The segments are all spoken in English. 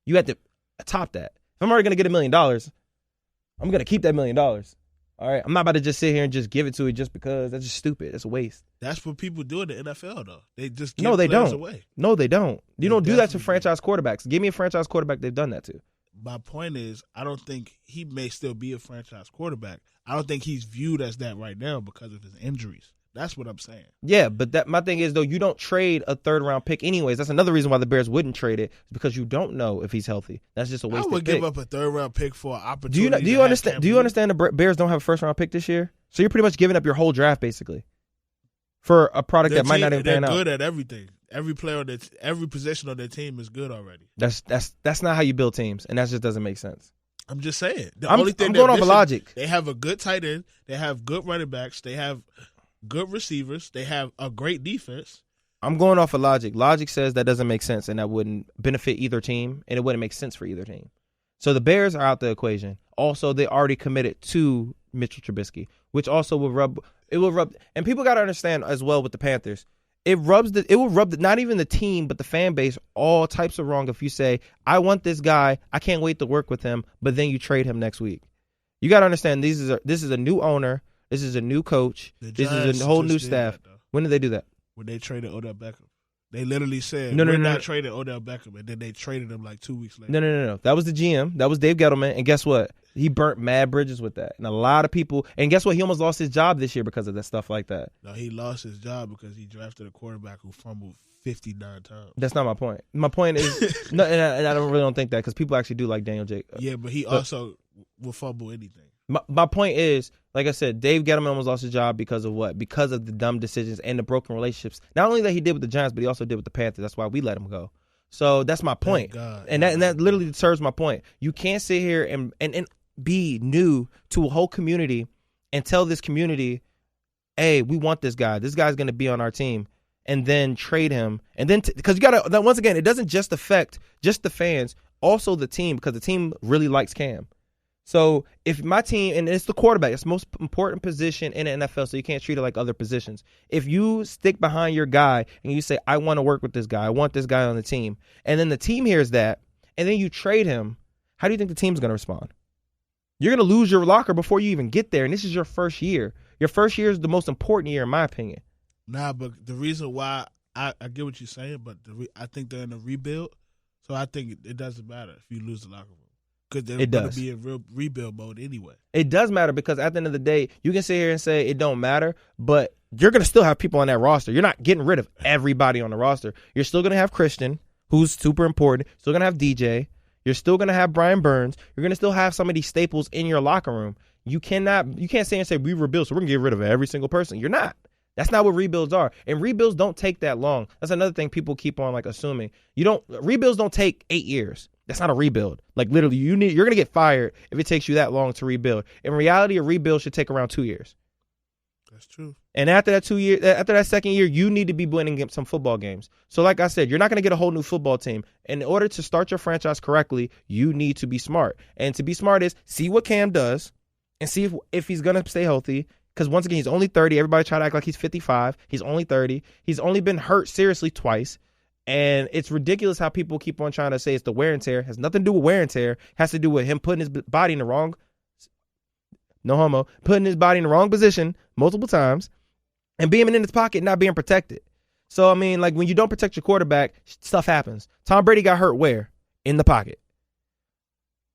You have to top that. If I'm already going to get $1 million, I'm going to keep that $1 million. All right? I'm not about to just sit here and just give it to it just because. That's just stupid. That's a waste. That's what people do in the NFL, though. They just give they players don't. away. No, they don't. You don't do that to franchise quarterbacks. Give me a franchise quarterback they've done that to. My point is, I don't think he may still be a franchise quarterback. I don't think he's viewed as that right now because of his injuries. That's what I'm saying. Yeah, but my thing is, though, you don't trade a third-round pick anyways. That's another reason why the Bears wouldn't trade it, because you don't know if he's healthy. That's just a wasted pick. I would give up a third-round pick for an opportunity. Do you understand? Do you understand the Bears don't have a first-round pick this year? So you're pretty much giving up your whole draft, basically, for a product that might not even pan out. They're good at everything. Every player every position on their team is good already. That's not how you build teams, and that just doesn't make sense. I'm just saying. I'm going off of logic. They have a good tight end. They have good running backs. They have good receivers. They have a great defense. I'm going off of logic. Logic says that doesn't make sense, and that wouldn't benefit either team, and it wouldn't make sense for either team. So the Bears are out the equation. Also, they already committed to Mitchell Trubisky, which also will rub. It will rub, and people got to understand as well with the Panthers. It will rub not even the team, but the fan base all types of wrong if you say, I want this guy, I can't wait to work with him, but then you trade him next week. You got to understand, this is a new owner, this is a new coach, this is a whole new staff. When did they do that? When they traded Odell Beckham. They literally said, we're not trading Odell Beckham, and then they traded him like 2 weeks later. No. That was the GM. That was Dave Gettleman, and guess what? He burnt mad bridges with that. And a lot of people, and guess what? He almost lost his job this year because of that stuff like that. No, he lost his job because he drafted a quarterback who fumbled 59 times. That's not my point. My point is, no, and I don't think that, because people actually do like Daniel Jacobs. Yeah, but he also will fumble anything. My point is, like I said, Dave Gettleman almost lost his job because of what? Because of the dumb decisions and the broken relationships. Not only that he did with the Giants, but he also did with the Panthers. That's why we let him go. So that's my point. And that literally serves my point. You can't sit here and be new to a whole community and tell this community, hey, we want this guy. This guy's going to be on our team. And then trade him. And then, because you got to, once again, it doesn't just affect just the fans, also the team, because the team really likes Cam. So if my team, and it's the quarterback, it's the most important position in the NFL, so you can't treat it like other positions. If you stick behind your guy and you say, I want to work with this guy, I want this guy on the team, and then the team hears that, and then you trade him, how do you think the team's going to respond? You're going to lose your locker before you even get there, and this is your first year. Your first year is the most important year, in my opinion. Nah, but the reason why, I get what you're saying, but I think they're in a rebuild, so I think it doesn't matter if you lose the locker room. Because they're going to be in real rebuild mode anyway. It does matter, because at the end of the day, you can sit here and say it don't matter, but you're going to still have people on that roster. You're not getting rid of everybody on the roster. You're still going to have Christian, who's super important. Still going to have DJ. You're still going to have Brian Burns. You're going to still have some of these staples in your locker room. You can't say and say we rebuild, so we're going to get rid of every single person. You're not. That's not what rebuilds are. And rebuilds don't take that long. That's another thing people keep on assuming. Rebuilds don't take 8 years. That's not a rebuild. Like, literally, you're going to get fired if it takes you that long to rebuild. In reality, a rebuild should take around 2 years. That's true. And after that second year, you need to be winning some football games. So like I said, you're not going to get a whole new football team. And in order to start your franchise correctly, you need to be smart. And to be smart is see what Cam does and see if he's going to stay healthy. Because once again, he's only 30. Everybody try to act like he's 55. He's only 30. He's only been hurt seriously twice. And it's ridiculous how people keep on trying to say it's the wear and tear. It has nothing to do with wear and tear. It has to do with him putting his body in the wrong, putting his body in the wrong position multiple times and being in his pocket and not being protected. So, I mean, like, when you don't protect your quarterback, stuff happens. Tom Brady got hurt where? In the pocket.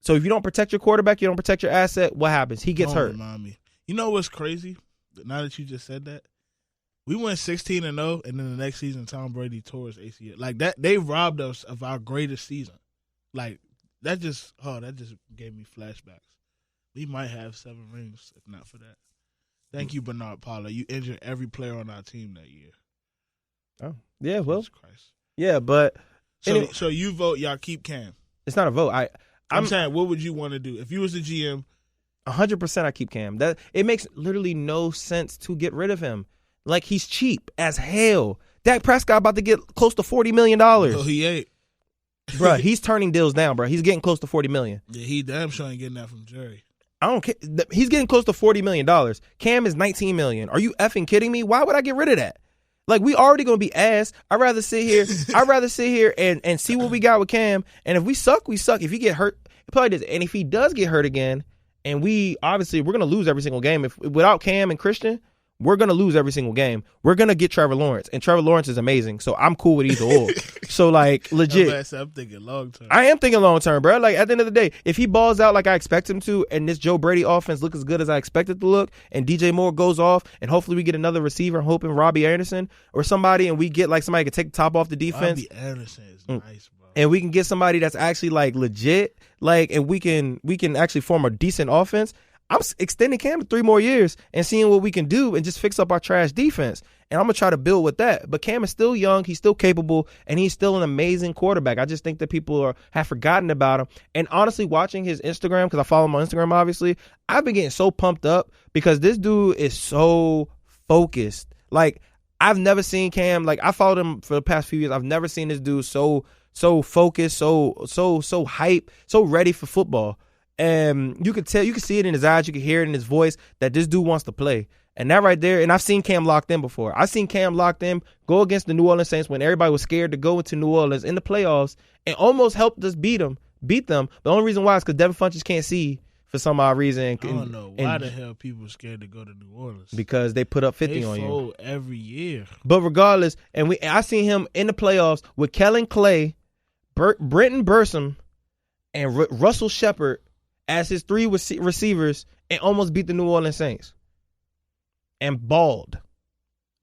So if you don't protect your quarterback, you don't protect your asset, what happens? He gets hurt. Remind me. You know what's crazy? Now that you just said that, we went 16-0, and then the next season, Tom Brady tore his ACL. Like that, they robbed us of our greatest season. Like that just gave me flashbacks. We might have 7 rings if not for that. Thank you, Bernard Pollard. You injured every player on our team that year. Oh yeah, well, Jesus Christ. Yeah, but so you vote y'all keep Cam. It's not a vote. I'm saying, what would you want to do if you was the GM? 100% I keep Cam. That it makes literally no sense to get rid of him. Like, he's cheap as hell. Dak Prescott about to get close to $40 million. Oh, he ain't. Bruh, he's turning deals down, bro. He's getting close to $40 million. Yeah, he damn sure ain't getting that from Jerry. I don't care. He's getting close to $40 million. Cam is $19 million. Are you effing kidding me? Why would I get rid of that? Like, we already gonna be ass. I'd rather sit here and see what we got with Cam. And if we suck, we suck. If he get hurt, probably does. And if he does get hurt again, and we're gonna lose every single game. If without Cam and Christian, we're gonna lose every single game. We're gonna get Trevor Lawrence, and Trevor Lawrence is amazing. So I'm cool with either or. So like legit, I'm thinking long term. I am thinking long term, bro. Like at the end of the day, if he balls out like I expect him to, and this Joe Brady offense looks as good as I expect it to look, and DJ Moore goes off, and hopefully we get another receiver, I'm hoping Robbie Anderson or somebody, and we get like somebody who can take the top off the defense. Robbie Anderson is nice, bro. And we can get somebody that's actually like legit, like, and we can actually form a decent offense. I'm extending Cam to 3 more years and seeing what we can do and just fix up our trash defense. And I'm going to try to build with that. But Cam is still young. He's still capable. And he's still an amazing quarterback. I just think that people have forgotten about him. And honestly, watching his Instagram, because I follow him on Instagram, obviously, I've been getting so pumped up because this dude is so focused. Like, I've never seen Cam. Like, I followed him for the past few years. I've never seen this dude so focused, so hype, so ready for football. And you can see it in his eyes, you can hear it in his voice that this dude wants to play. And that right there, and I've seen Cam locked in before. I've seen Cam locked in go against the New Orleans Saints when everybody was scared to go into New Orleans in the playoffs and almost helped us beat them. The only reason why is because Devin Funchess can't see for some odd reason. I don't know why the hell people are scared to go to New Orleans. Because they put up 50 on you. They fold every year. But regardless, I seen him in the playoffs with Kellen Clay, Brenton Bursam, and Russell Shepard as his 3 receivers and almost beat the New Orleans Saints. And balled.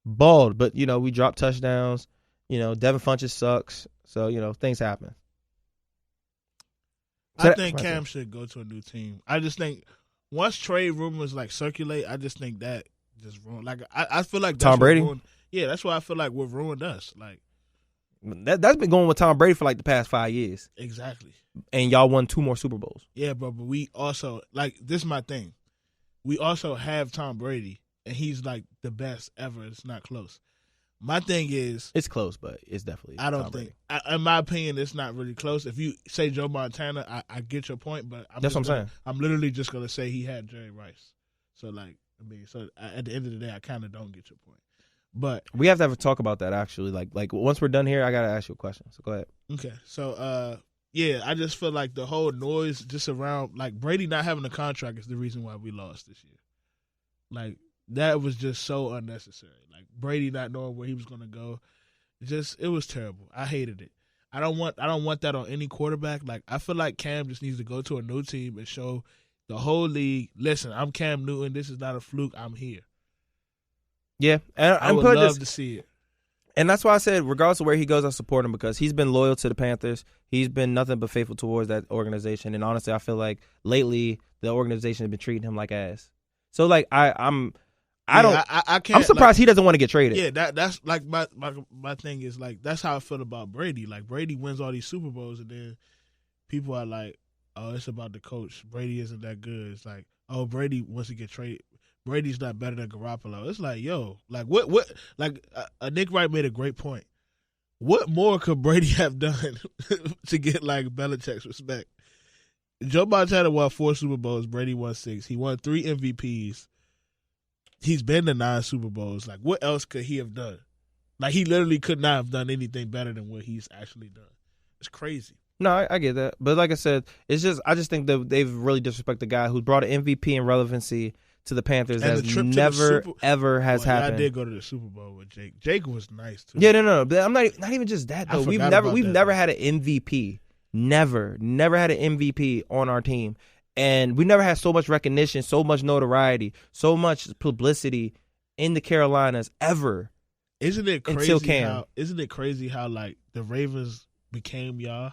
But, we dropped touchdowns. Devin Funchess sucks. So, things happen. I think Cam should go to a new team. I just think once trade rumors, circulate, I just think that just ruined. I feel like that's Tom Brady? That's why I feel like what ruined us. That's been going with Tom Brady for the past 5 years. Exactly. And y'all won 2 more Super Bowls. Yeah, bro, but we also, this is my thing. We also have Tom Brady, and he's, the best ever. It's not close. My thing is... It's close, but it's definitely I don't think... in my opinion, it's not really close. If you say Joe Montana, I get your point, but... That's what I'm saying. I'm literally just going to say he had Jerry Rice. So, at the end of the day, I kind of don't get your point. But... We have to have a talk about that, actually. Like once we're done here, I got to ask you a question. So, go ahead. Okay. So, yeah, I just feel like the whole noise just around, Brady not having a contract is the reason why we lost this year. That was just so unnecessary. Brady not knowing where he was going to go. It was terrible. I hated it. I don't want that on any quarterback. I feel like Cam just needs to go to a new team and show the whole league, listen, I'm Cam Newton. This is not a fluke. I'm here. Yeah. And I would love to see it. And that's why I said, regardless of where he goes, I support him because he's been loyal to the Panthers. He's been nothing but faithful towards that organization. And honestly, I feel like lately the organization has been treating him like ass. So I'm surprised he doesn't want to get traded. Yeah, that's my thing is that's how I feel about Brady. Brady wins all these Super Bowls, and then people are like, "Oh, it's about the coach. Brady isn't that good." It's like, "Oh, Brady wants to get traded. Brady's not better than Garoppolo." It's what? Nick Wright made a great point. What more could Brady have done to get Belichick's respect? Joe Montana won 4 Super Bowls. Brady won 6. He won 3 MVPs. He's been to 9 Super Bowls. What else could he have done? He literally could not have done anything better than what he's actually done. It's crazy. No, I get that. But like I said, I just think that they've really disrespected the guy who brought an MVP and relevancy to the Panthers that never, ever has happened. I did go to the Super Bowl with Jake. Jake was nice, too. Yeah, no. But I'm not even just that, though. We've never had an MVP. Never had an MVP on our team. And we never had so much recognition, so much notoriety, so much publicity in the Carolinas ever. Isn't it crazy until Cam. Isn't it crazy how the Ravens became y'all?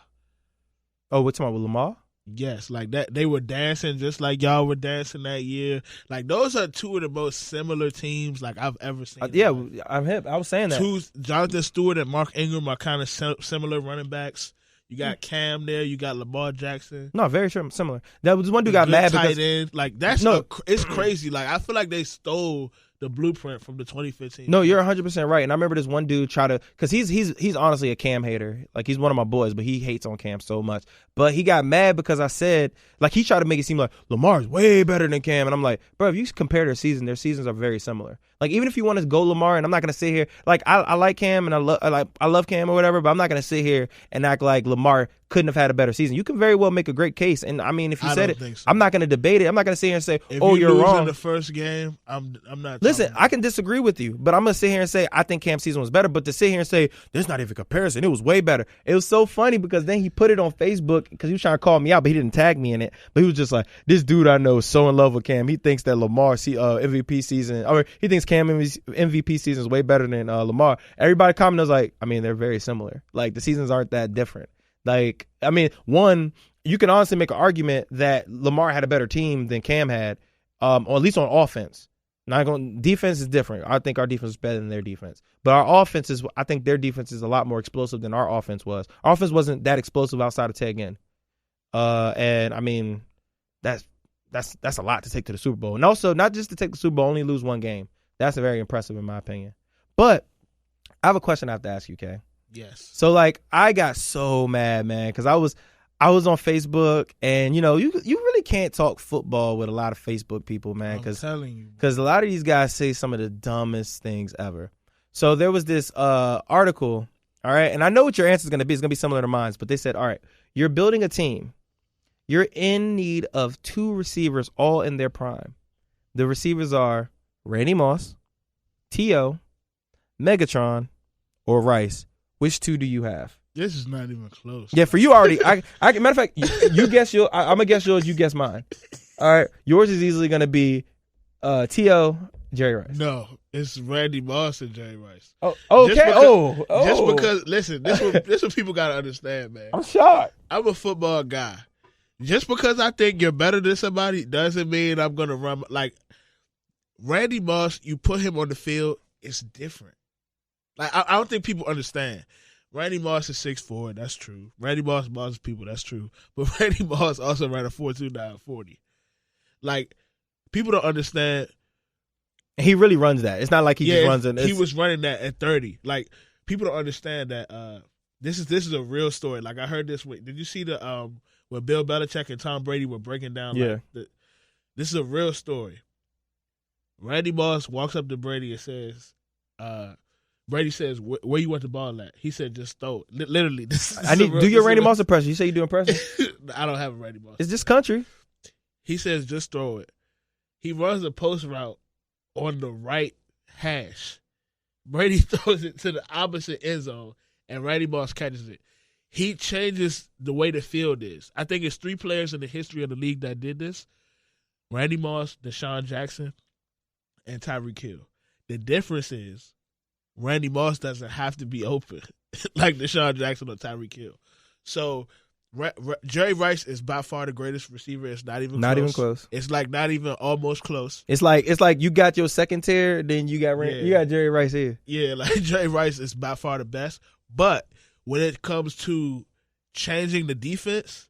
Oh, we're talking about with Lamar? Yes, that they were dancing just like y'all were dancing that year. Those are 2 of the most similar teams I've ever seen. Yeah, I'm hip. I was saying that. Jonathan Stewart and Mark Ingram are kind of similar running backs. You got Cam there. You got Lamar Jackson. No, very similar. That was one dude got mad because it's crazy. I feel like they stole the blueprint from the 2015. No, you're 100% right. And I remember this one dude because he's honestly a Cam hater. Like, he's one of my boys, but he hates on Cam so much. But he got mad because I said, like, he tried to make it seem like Lamar's way better than Cam. And I'm like, bro, if you compare their seasons are very similar. Like, even if you want to go Lamar, and I'm not going to sit here, like, I like Cam and I love Cam or whatever, but I'm not going to sit here and act like Lamar couldn't have had a better season. You can very well make a great case. And I mean, if you said it, so. I'm not going to debate it. I'm not going to sit here and say, if you're wrong. In the first game, I'm not. Listen, I can disagree with you, but I'm going to sit here and say, I think Cam's season was better. But to sit here and say, there's not even a comparison, it was way better. It was so funny because then he put it on Facebook because he was trying to call me out, but he didn't tag me in it. But he was just like, this dude I know is so in love with Cam. He thinks that Lamar MVP season, or he thinks Cam MVP season is way better than Lamar. Everybody commented was like, I mean, they're very similar. Like, the seasons aren't that different. Like, I mean, one, you can honestly make an argument that Lamar had a better team than Cam had, or at least on offense. Defense is different. I think our defense is better than their defense. But our offense I think their defense is a lot more explosive than our offense was. Our offense wasn't that explosive outside of Ted Ginn. And I mean, that's a lot to take to the Super Bowl. And also, not just to take the Super Bowl, only lose one game. That's very impressive in my opinion. But I have a question I have to ask you, Kay. Yes. So, like, I got so mad, man, because I was on Facebook, and, you know, you really can't talk football with a lot of Facebook people, man. I'm telling you. Because a lot of these guys say some of the dumbest things ever. So there was this article, all right, and I know what your answer is going to be. It's going to be similar to mine, but they said, all right, you're building a team. You're in need of 2 receivers all in their prime. The receivers are Randy Moss, T.O., Megatron, or Rice. Which 2 do you have? This is not even close. Yeah, for you already. Matter of fact, you guess yours. I'm gonna guess yours. You guess mine. All right, yours is easily gonna be T.O., Jerry Rice. No, it's Randy Moss and Jerry Rice. Oh, okay. Just because, listen, this what people gotta understand, man. I'm shocked. I'm a football guy. Just because I think you're better than somebody doesn't mean I'm gonna run. Like, Randy Moss, you put him on the field, it's different. Like, I don't think people understand. Randy Moss is 6'4", that's true. Randy Moss bosses people, that's true. But Randy Moss also ran a 4.29 40. Like, people don't understand. He really runs that. It's not like he just runs it. He was running that at 30. Like, people don't understand that this is a real story. Like, I heard this week. Did you see the when Bill Belichick and Tom Brady were breaking down? Yeah. Like, this is a real story. Randy Moss walks up to Brady and says, Brady says, where you want the ball at? He said, just throw it. Literally. Do your Randy Moss impression. You say you do impression? I don't have a Randy Moss. It's just country. He says, just throw it. He runs a post route on the right hash. Brady throws it to the opposite end zone, and Randy Moss catches it. He changes the way the field is. I think it's 3 players in the history of the league that did this. Randy Moss, Deshaun Jackson, and Tyreek Hill. The difference is Randy Moss doesn't have to be open like Deshaun Jackson or Tyreek Hill. So Jerry Rice is by far the greatest receiver. It's not even close. It's like not even almost close. It's like you got your second tier, then you got Jerry Rice here. Yeah, like Jerry Rice is by far the best. But when it comes to changing the defense,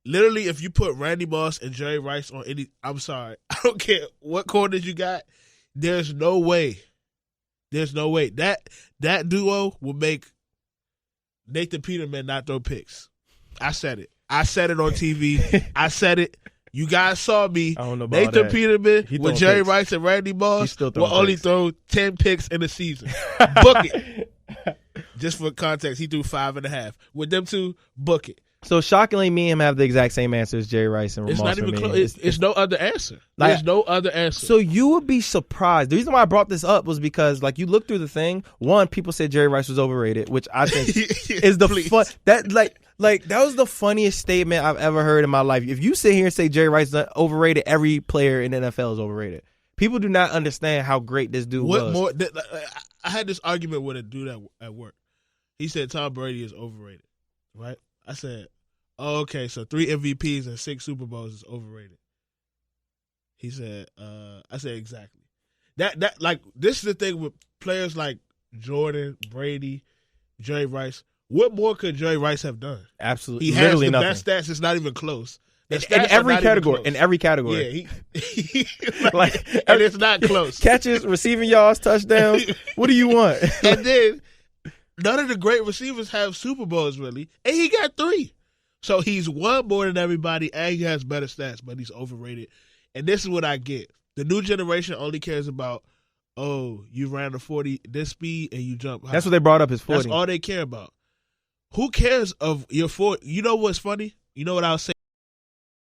literally, if you put Randy Moss and Jerry Rice on I'm sorry, I don't care what corners you got. There's no way that duo will make Nathan Peterman not throw picks. I said it on TV. I said it. You guys saw me. I don't know about Nathan that. Peterman with Jerry picks. Rice and Randy Moss will only throw 10 picks in the season. Book it. Just for context, he threw 5.5. With them 2, book it. So shockingly, me and him have the exact same answer as Jerry Rice and Moss. It's not even close. It's no other answer. There's no other answer. So you would be surprised. The reason why I brought this up was because, like, you look through the thing. One, people said Jerry Rice was overrated, which I think is the fun. That that was the funniest statement I've ever heard in my life. If you sit here and say Jerry Rice is overrated, every player in the NFL is overrated. People do not understand how great this dude was. I had this argument with a dude at work. He said Tom Brady is overrated, right? I said, oh, okay, so 3 MVPs and 6 Super Bowls is overrated. He said, I said, exactly. That like, this is the thing with players like Jordan, Brady, Jerry Rice. What more could Jerry Rice have done? Absolutely. He has literally the nothing. best stats. It's not even close. in every category. In every category. Yeah, and it's not close. Catches, receiving yards, touchdowns. What do you want? And then none of the great receivers have Super Bowls really, and he got 3. So he's won more than everybody, and he has better stats, but he's overrated. And this is what I get: the new generation only cares about, oh, you ran a 40 this speed and you jump high. That's what they brought up his 40. That's all they care about. Who cares of your 40? You know what's funny? You know what I'll say?